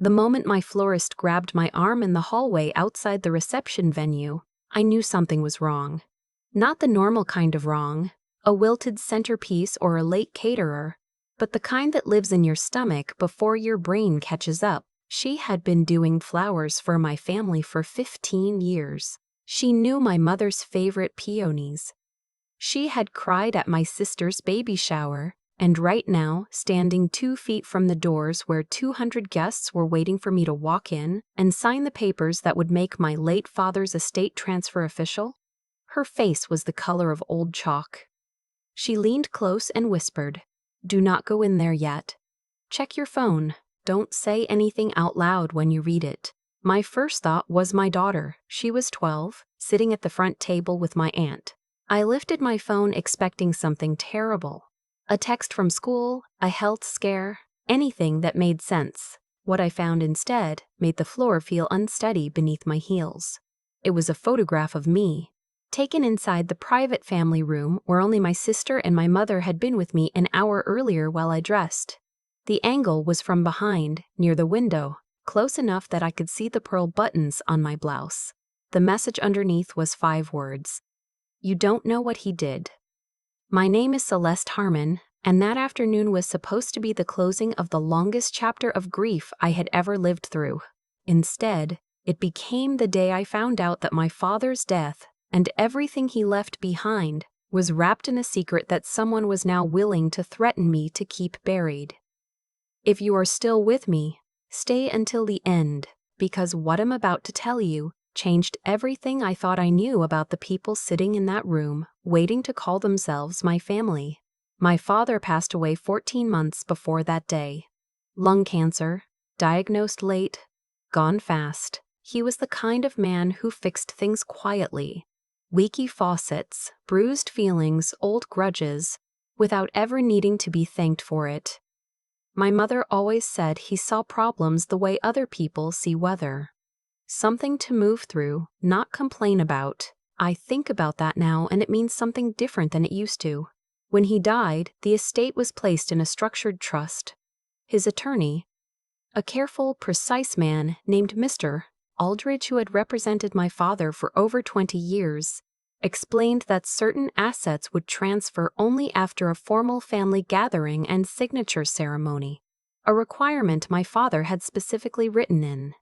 The moment my florist grabbed my arm in the hallway outside the reception venue, I knew something was wrong. Not the normal kind of wrong, a wilted centerpiece or a late caterer, but the kind that lives in your stomach before your brain catches up. She had been doing flowers for my family for 15 years. She knew my mother's favorite peonies. She had cried at my sister's baby shower, and right now, standing 2 feet from the doors where 200 guests were waiting for me to walk in and sign the papers that would make my late father's estate transfer official, her face was the color of old chalk. She leaned close and whispered, "Do not go in there yet. Check your phone. Don't say anything out loud when you read it." My first thought was my daughter. She was 12, sitting at the front table with my aunt. I lifted my phone expecting something terrible. A text from school, a health scare, anything that made sense. What I found instead made the floor feel unsteady beneath my heels. It was a photograph of me, taken inside the private family room where only my sister and my mother had been with me an hour earlier while I dressed. The angle was from behind, near the window, close enough that I could see the pearl buttons on my blouse. The message underneath was 5 words. "You don't know what he did." My name is Celeste Harmon, and that afternoon was supposed to be the closing of the longest chapter of grief I had ever lived through. Instead, it became the day I found out that my father's death and everything he left behind was wrapped in a secret that someone was now willing to threaten me to keep buried. If you are still with me, stay until the end, because what I'm about to tell you changed everything I thought I knew about the people sitting in that room, waiting to call themselves my family. My father passed away 14 months before that day. Lung cancer, diagnosed late, gone fast. He was the kind of man who fixed things quietly. Leaky faucets, bruised feelings, old grudges, without ever needing to be thanked for it. My mother always said he saw problems the way other people see weather. Something to move through, not complain about. I think about that now and it means something different than it used to. When he died, the estate was placed in a structured trust. His attorney, a careful, precise man named Mr. Aldridge, who had represented my father for over 20 years, explained that certain assets would transfer only after a formal family gathering and signature ceremony, a requirement my father had specifically written in.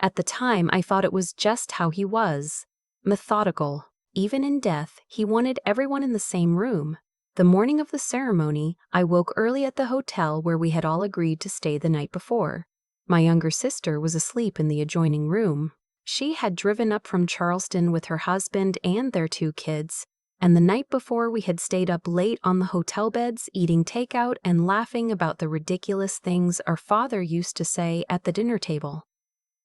At the time, I thought it was just how he was, methodical. Even in death, he wanted everyone in the same room. The morning of the ceremony, I woke early at the hotel where we had all agreed to stay the night before. My younger sister was asleep in the adjoining room. She had driven up from Charleston with her husband and their 2 kids, and the night before we had stayed up late on the hotel beds eating takeout and laughing about the ridiculous things our father used to say at the dinner table.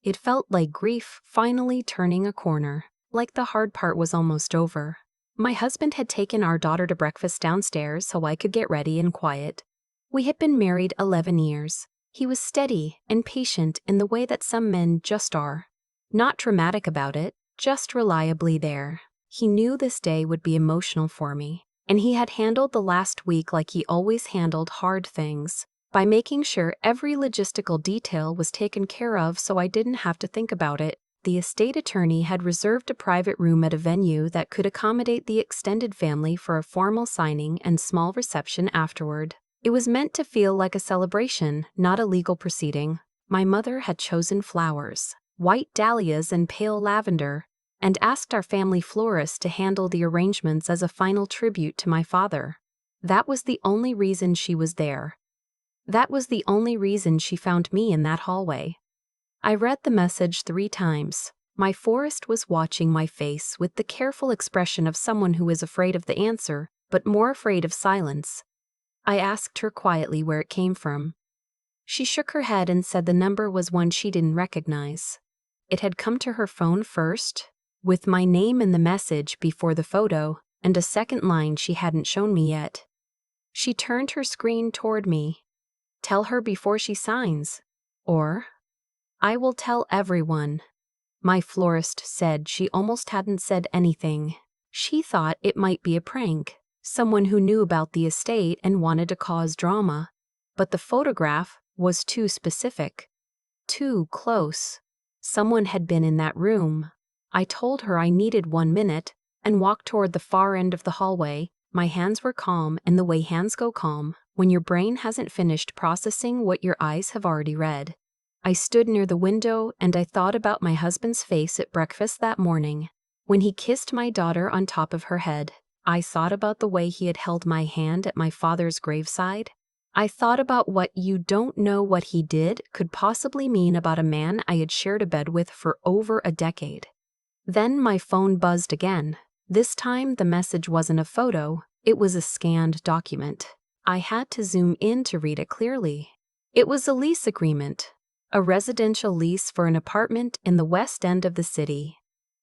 It felt like grief finally turning a corner, like the hard part was almost over. My husband had taken our daughter to breakfast downstairs so I could get ready and quiet. We had been married 11 years. He was steady and patient in the way that some men just are. Not dramatic about it, just reliably there. He knew this day would be emotional for me, and he had handled the last week like he always handled hard things, by making sure every logistical detail was taken care of so I didn't have to think about it. The estate attorney had reserved a private room at a venue that could accommodate the extended family for a formal signing and small reception afterward. It was meant to feel like a celebration, not a legal proceeding. My mother had chosen flowers, white dahlias and pale lavender, and asked our family florist to handle the arrangements as a final tribute to my father. That was the only reason she was there. That was the only reason she found me in that hallway. I read the message 3 times. My florist was watching my face with the careful expression of someone who is afraid of the answer, but more afraid of silence. I asked her quietly where it came from. She shook her head and said the number was one she didn't recognize. It had come to her phone first, with my name in the message before the photo, and a second line she hadn't shown me yet. She turned her screen toward me. "Tell her before she signs." Or, "I will tell everyone." My florist said she almost hadn't said anything. She thought it might be a prank, someone who knew about the estate and wanted to cause drama. But the photograph was too specific. Too close. Someone had been in that room. I told her I needed 1 minute and walked toward the far end of the hallway. My hands were calm, and the way hands go calm when your brain hasn't finished processing what your eyes have already read. I stood near the window and I thought about my husband's face at breakfast that morning. When he kissed my daughter on top of her head, I thought about the way he had held my hand at my father's graveside. I thought about what you don't know what he did could possibly mean about a man I had shared a bed with for over a decade. Then my phone buzzed again. This time the message wasn't a photo, it was a scanned document. I had to zoom in to read it clearly. It was a lease agreement, a residential lease for an apartment in the west end of the city.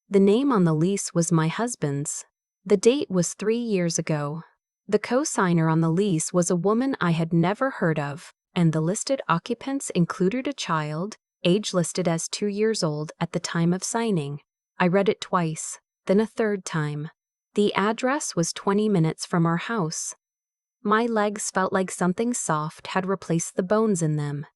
The name on the lease was my husband's. The date was 3 years ago. The co-signer on the lease was a woman I had never heard of, and the listed occupants included a child, age listed as 2 years old at the time of signing. I read it twice, then a third time. The address was 20 minutes from our house. My legs felt like something soft had replaced the bones in them.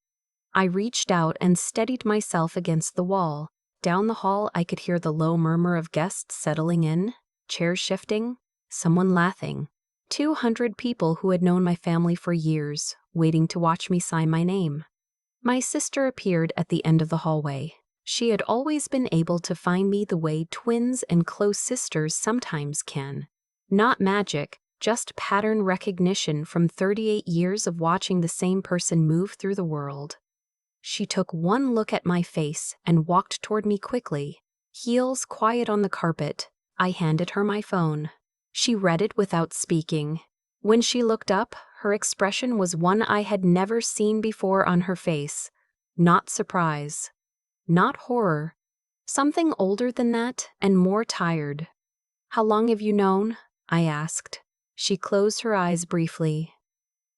I reached out and steadied myself against the wall. Down the hall I could hear the low murmur of guests settling in, chairs shifting, someone laughing. 200 people who had known my family for years, waiting to watch me sign my name. My sister appeared at the end of the hallway. She had always been able to find me the way twins and close sisters sometimes can. Not magic, just pattern recognition from 38 years of watching the same person move through the world. She took one look at my face and walked toward me quickly, heels quiet on the carpet. I handed her my phone. She read it without speaking. When she looked up, her expression was one I had never seen before on her face. Not surprise. Not horror. Something older than that and more tired. "How long have you known?" I asked. She closed her eyes briefly.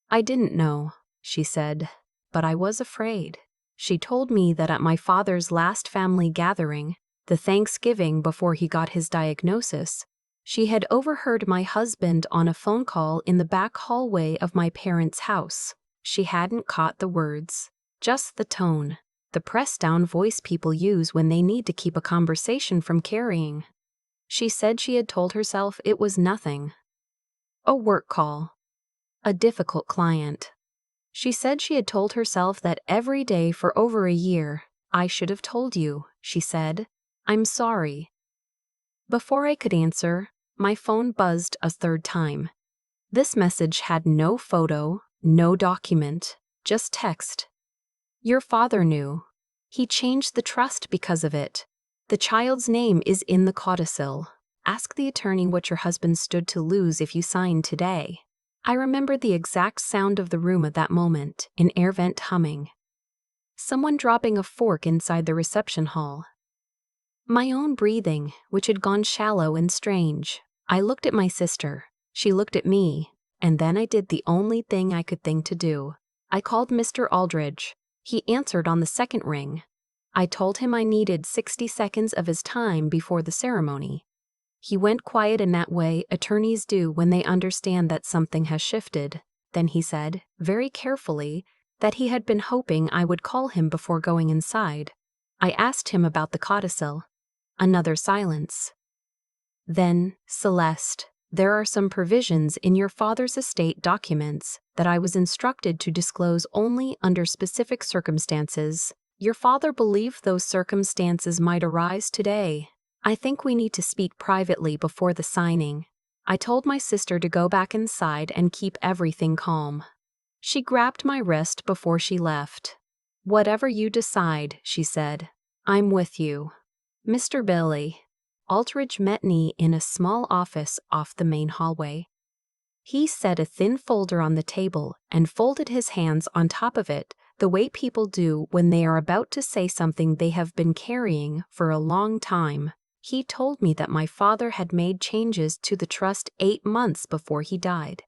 "I didn't know," she said, "but I was afraid." She told me that at my father's last family gathering, the Thanksgiving before he got his diagnosis, she had overheard my husband on a phone call in the back hallway of my parents' house. She hadn't caught the words, just the tone, the pressed-down voice people use when they need to keep a conversation from carrying. She said she had told herself it was nothing. A work call. A difficult client. She said she had told herself that every day for over a year. "I should have told you," she said. "I'm sorry." Before I could answer, my phone buzzed a third time. This message had no photo, no document, just text. "Your father knew. He changed the trust because of it. The child's name is in the codicil. Ask the attorney what your husband stood to lose if you signed today." I remembered the exact sound of the room at that moment, an air vent humming. Someone dropping a fork inside the reception hall. My own breathing, which had gone shallow and strange. I looked at my sister. She looked at me, and then I did the only thing I could think to do. I called Mr. Aldridge. He answered on the second ring. I told him I needed 60 seconds of his time before the ceremony. He went quiet in that way attorneys do when they understand that something has shifted. Then he said, very carefully, that he had been hoping I would call him before going inside. I asked him about the codicil. Another silence. Then, "Celeste, there are some provisions in your father's estate documents that I was instructed to disclose only under specific circumstances. Your father believed those circumstances might arise today. I think we need to speak privately before the signing." I told my sister to go back inside and keep everything calm. She grabbed my wrist before she left. "Whatever you decide," she said, "I'm with you." Mr. Billy. Aldridge met me in a small office off the main hallway. He set a thin folder on the table and folded his hands on top of it the way people do when they are about to say something they have been carrying for a long time. He told me that my father had made changes to the trust 8 months before he died.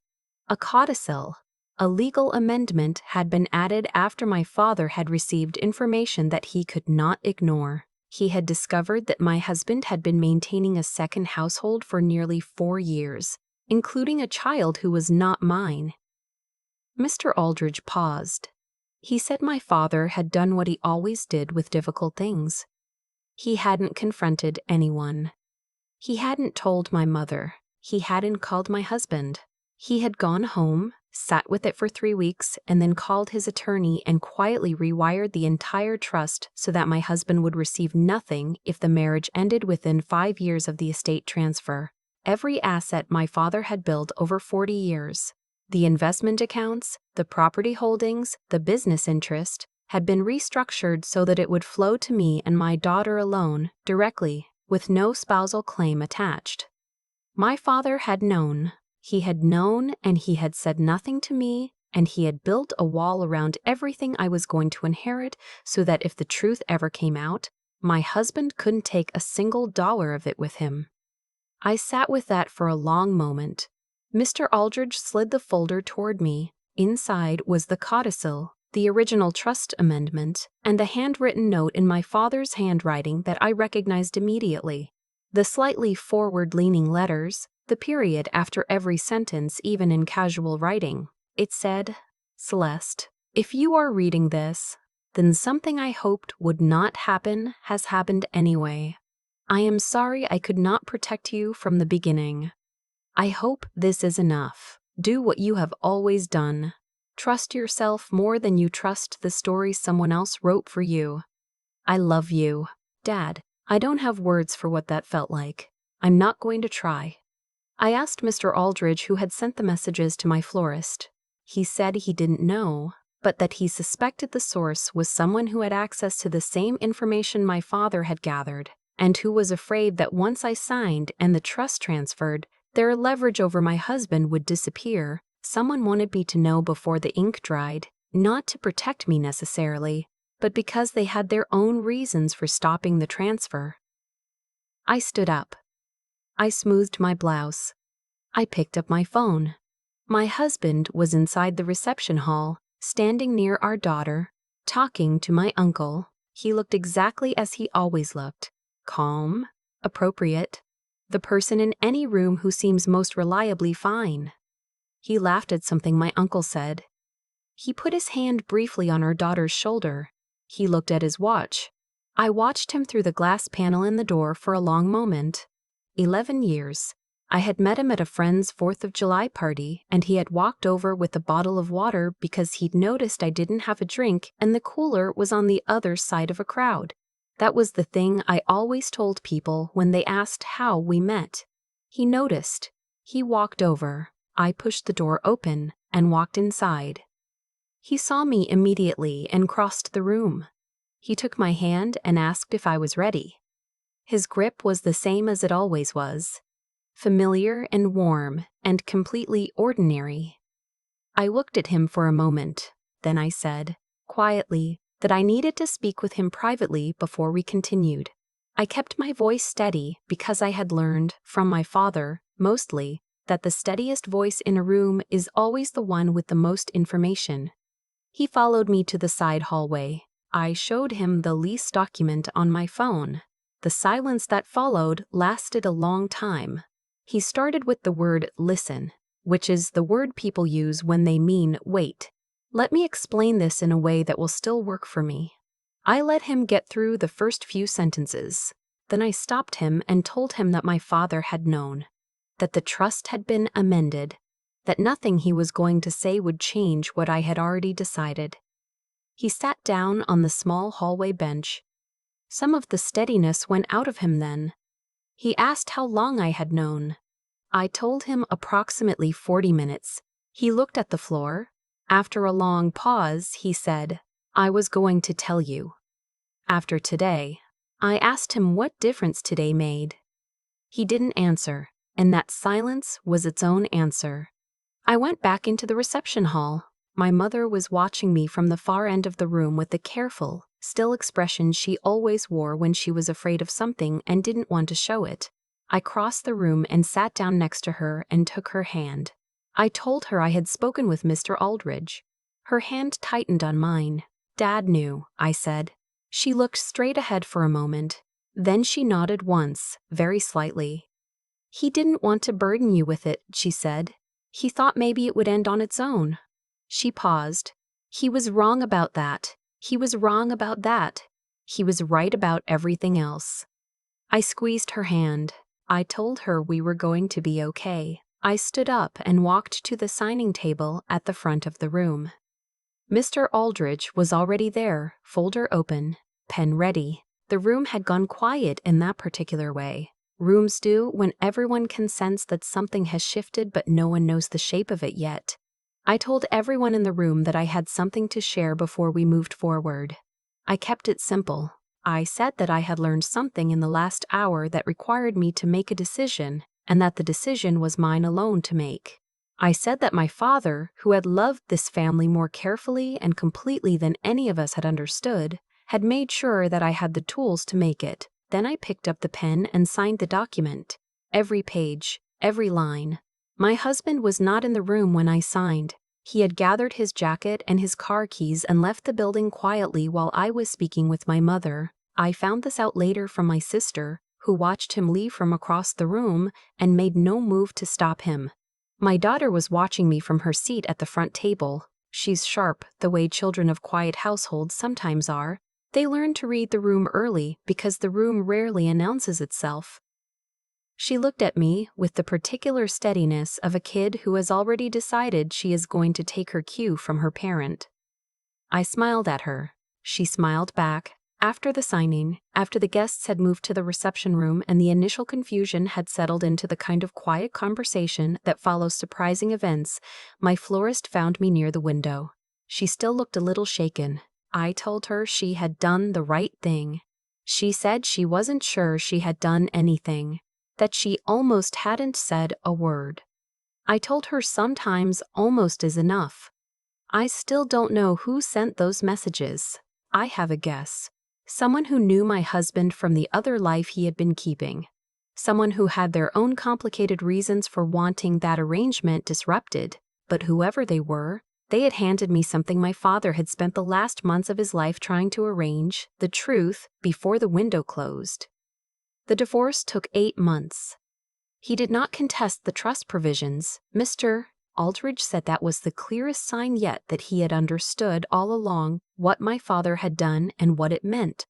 A codicil, a legal amendment, had been added after my father had received information that he could not ignore. He had discovered that my husband had been maintaining a second household for nearly 4 years, including a child who was not mine. Mr. Aldridge paused. He said my father had done what he always did with difficult things. He hadn't confronted anyone. He hadn't told my mother. He hadn't called my husband. He had gone home, sat with it for 3 weeks, and then called his attorney and quietly rewired the entire trust so that my husband would receive nothing if the marriage ended within 5 years of the estate transfer. Every asset my father had built over 40 years, the investment accounts, the property holdings, the business interest, had been restructured so that it would flow to me and my daughter alone, directly, with no spousal claim attached. My father had known. He had known, and he had said nothing to me, and he had built a wall around everything I was going to inherit so that if the truth ever came out, my husband couldn't take a single dollar of it with him. I sat with that for a long moment. Mr. Aldridge slid the folder toward me. Inside was the codicil, the original trust amendment, and the handwritten note in my father's handwriting that I recognized immediately. The slightly forward-leaning letters, the period after every sentence even in casual writing. It said, "Celeste, if you are reading this, then something I hoped would not happen has happened anyway. I am sorry I could not protect you from the beginning. I hope this is enough. Do what you have always done. Trust yourself more than you trust the story someone else wrote for you. I love you." Dad, I don't have words for what that felt like. I'm not going to try. I asked Mr. Aldridge who had sent the messages to my florist. He said he didn't know, but that he suspected the source was someone who had access to the same information my father had gathered, and who was afraid that once I signed and the trust transferred, their leverage over my husband would disappear. Someone wanted me to know before the ink dried, not to protect me necessarily, but because they had their own reasons for stopping the transfer. I stood up. I smoothed my blouse. I picked up my phone. My husband was inside the reception hall, standing near our daughter, talking to my uncle. He looked exactly as he always looked, calm, appropriate, the person in any room who seems most reliably fine. He laughed at something my uncle said. He put his hand briefly on our daughter's shoulder. He looked at his watch. I watched him through the glass panel in the door for a long moment. 11 years. I had met him at a friend's 4th of July party, and he had walked over with a bottle of water because he'd noticed I didn't have a drink and the cooler was on the other side of a crowd. That was the thing I always told people when they asked how we met. He noticed. He walked over. I pushed the door open and walked inside. He saw me immediately and crossed the room. He took my hand and asked if I was ready. His grip was the same as it always was, familiar and warm and completely ordinary. I looked at him for a moment. Then I said, quietly, that I needed to speak with him privately before we continued. I kept my voice steady because I had learned, from my father, mostly, that the steadiest voice in a room is always the one with the most information. He followed me to the side hallway. I showed him the lease document on my phone. The silence that followed lasted a long time. He started with the word listen, which is the word people use when they mean wait. Let me explain this in a way that will still work for me. I let him get through the first few sentences. Then I stopped him and told him that my father had known, that the trust had been amended, that nothing he was going to say would change what I had already decided. He sat down on the small hallway bench. Some of the steadiness went out of him then. He asked how long I had known. I told him approximately 40 minutes. He looked at the floor. After a long pause, he said, "I was going to tell you." After today, I asked him what difference today made. He didn't answer, and that silence was its own answer. I went back into the reception hall. My mother was watching me from the far end of the room with the careful, still expression she always wore when she was afraid of something and didn't want to show it. I crossed the room and sat down next to her and took her hand. I told her I had spoken with Mr. Aldridge. Her hand tightened on mine. "Dad knew," I said. She looked straight ahead for a moment. Then she nodded once, very slightly. "He didn't want to burden you with it," she said. "He thought maybe it would end on its own." She paused. He was wrong about that. He was wrong about that. He was right about everything else. I squeezed her hand. I told her we were going to be okay. I stood up and walked to the signing table at the front of the room. Mr. Aldridge was already there, folder open, pen ready. The room had gone quiet in that particular way. Rooms do when everyone can sense that something has shifted but no one knows the shape of it yet. I told everyone in the room that I had something to share before we moved forward. I kept it simple. I said that I had learned something in the last hour that required me to make a decision, and that the decision was mine alone to make. I said that my father, who had loved this family more carefully and completely than any of us had understood, had made sure that I had the tools to make it. Then I picked up the pen and signed the document. Every page, every line. My husband was not in the room when I signed. He had gathered his jacket and his car keys and left the building quietly while I was speaking with my mother. I found this out later from my sister, who watched him leave from across the room and made no move to stop him. My daughter was watching me from her seat at the front table. She's sharp, the way children of quiet households sometimes are. They learn to read the room early because the room rarely announces itself. She looked at me with the particular steadiness of a kid who has already decided she is going to take her cue from her parent. I smiled at her. She smiled back. After the signing, after the guests had moved to the reception room and the initial confusion had settled into the kind of quiet conversation that follows surprising events, my florist found me near the window. She still looked a little shaken. I told her she had done the right thing. She said she wasn't sure she had done anything, that she almost hadn't said a word. I told her sometimes almost is enough. I still don't know who sent those messages. I have a guess. Someone who knew my husband from the other life he had been keeping. Someone who had their own complicated reasons for wanting that arrangement disrupted, but whoever they were, they had handed me something my father had spent the last months of his life trying to arrange, the truth, before the window closed. The divorce took 8 months. He did not contest the trust provisions. Mr. Aldridge said that was the clearest sign yet that he had understood all along what my father had done and what it meant.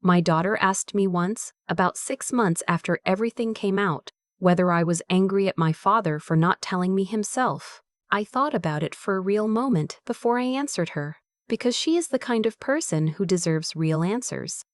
My daughter asked me once, about 6 months after everything came out, whether I was angry at my father for not telling me himself. I thought about it for a real moment before I answered her, because she is the kind of person who deserves real answers.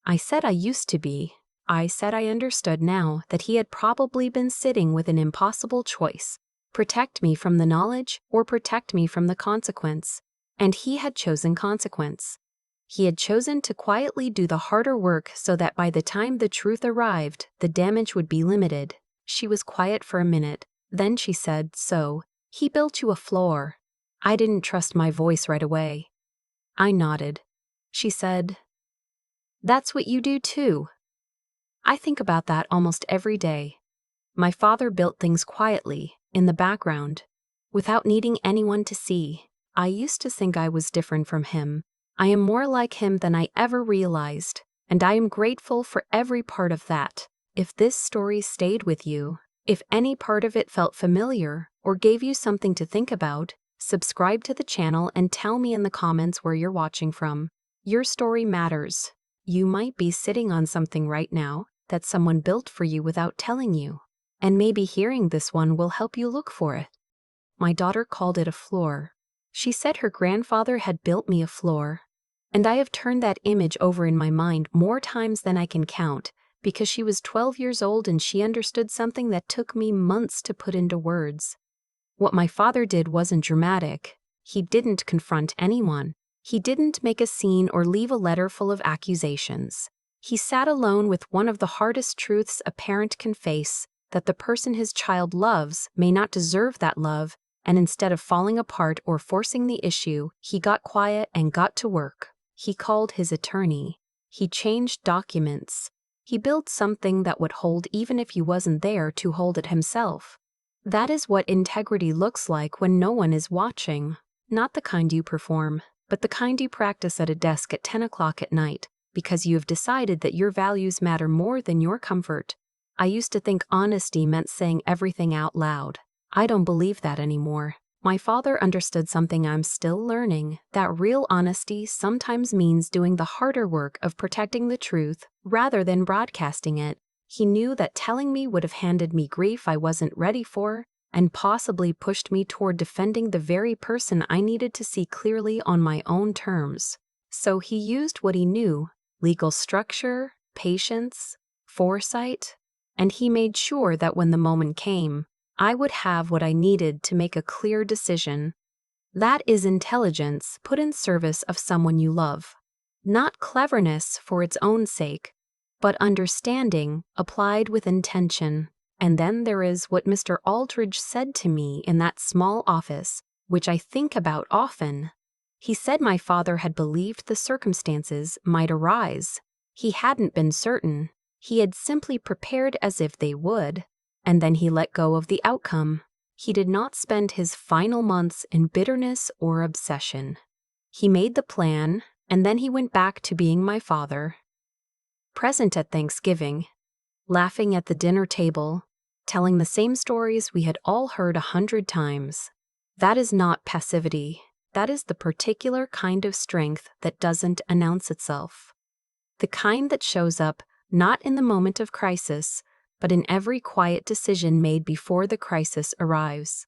I said I used to be. I said I understood now that he had probably been sitting with an impossible choice. Protect me from the knowledge or protect me from the consequence. And he had chosen consequence. He had chosen to quietly do the harder work so that by the time the truth arrived, the damage would be limited. She was quiet for a minute. Then she said, "So, he built you a floor." I didn't trust my voice right away. I nodded. She said, "That's what you do too." I think about that almost every day. My father built things quietly, in the background, without needing anyone to see. I used to think I was different from him. I am more like him than I ever realized, and I am grateful for every part of that. If this story stayed with you, if any part of it felt familiar or gave you something to think about, subscribe to the channel and tell me in the comments where you're watching from. Your story matters. You might be sitting on something right now that someone built for you without telling you, and maybe hearing this one will help you look for it. My daughter called it a floor. She said her grandfather had built me a floor, and I have turned that image over in my mind more times than I can count, because she was 12 years old and she understood something that took me months to put into words. What my father did wasn't dramatic. He didn't confront anyone. He didn't make a scene or leave a letter full of accusations. He sat alone with one of the hardest truths a parent can face, that the person his child loves may not deserve that love, and instead of falling apart or forcing the issue, he got quiet and got to work. He called his attorney. He changed documents. He built something that would hold even if he wasn't there to hold it himself. That is what integrity looks like when no one is watching. Not the kind you perform, but the kind you practice at a desk at 10 o'clock at night, because you have decided that your values matter more than your comfort. I used to think honesty meant saying everything out loud. I don't believe that anymore. My father understood something I'm still learning, that real honesty sometimes means doing the harder work of protecting the truth rather than broadcasting it. He knew that telling me would have handed me grief I wasn't ready for, and possibly pushed me toward defending the very person I needed to see clearly on my own terms. So he used what he knew: legal structure, patience, foresight, and he made sure that when the moment came, I would have what I needed to make a clear decision. That is intelligence put in service of someone you love. Not cleverness for its own sake, but understanding applied with intention. And then there is what Mr. Aldridge said to me in that small office, which I think about often. He said my father had believed the circumstances might arise. He hadn't been certain. He had simply prepared as if they would. And then he let go of the outcome. He did not spend his final months in bitterness or obsession. He made the plan, and then he went back to being my father. Present at Thanksgiving, laughing at the dinner table, telling the same stories we had all heard 100 times. That is not passivity. That is the particular kind of strength that doesn't announce itself. The kind that shows up not in the moment of crisis, but in every quiet decision made before the crisis arrives.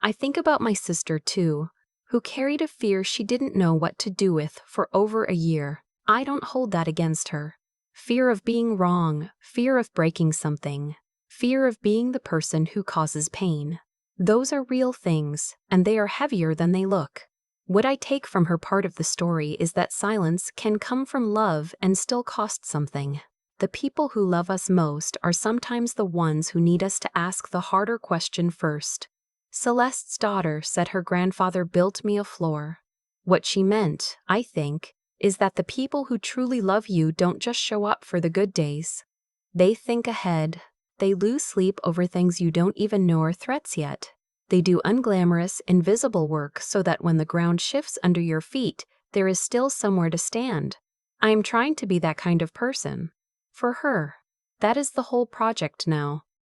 I think about my sister, too, who carried a fear she didn't know what to do with for over a year. I don't hold that against her. Fear of being wrong, fear of breaking something, fear of being the person who causes pain. Those are real things, and they are heavier than they look. What I take from her part of the story is that silence can come from love and still cost something. The people who love us most are sometimes the ones who need us to ask the harder question first. Celeste's daughter said her grandfather built me a floor. What she meant, I think, is that the people who truly love you don't just show up for the good days. They think ahead. They lose sleep over things you don't even know are threats yet. They do unglamorous, invisible work so that when the ground shifts under your feet, there is still somewhere to stand. I am trying to be that kind of person. For her. That is the whole project now.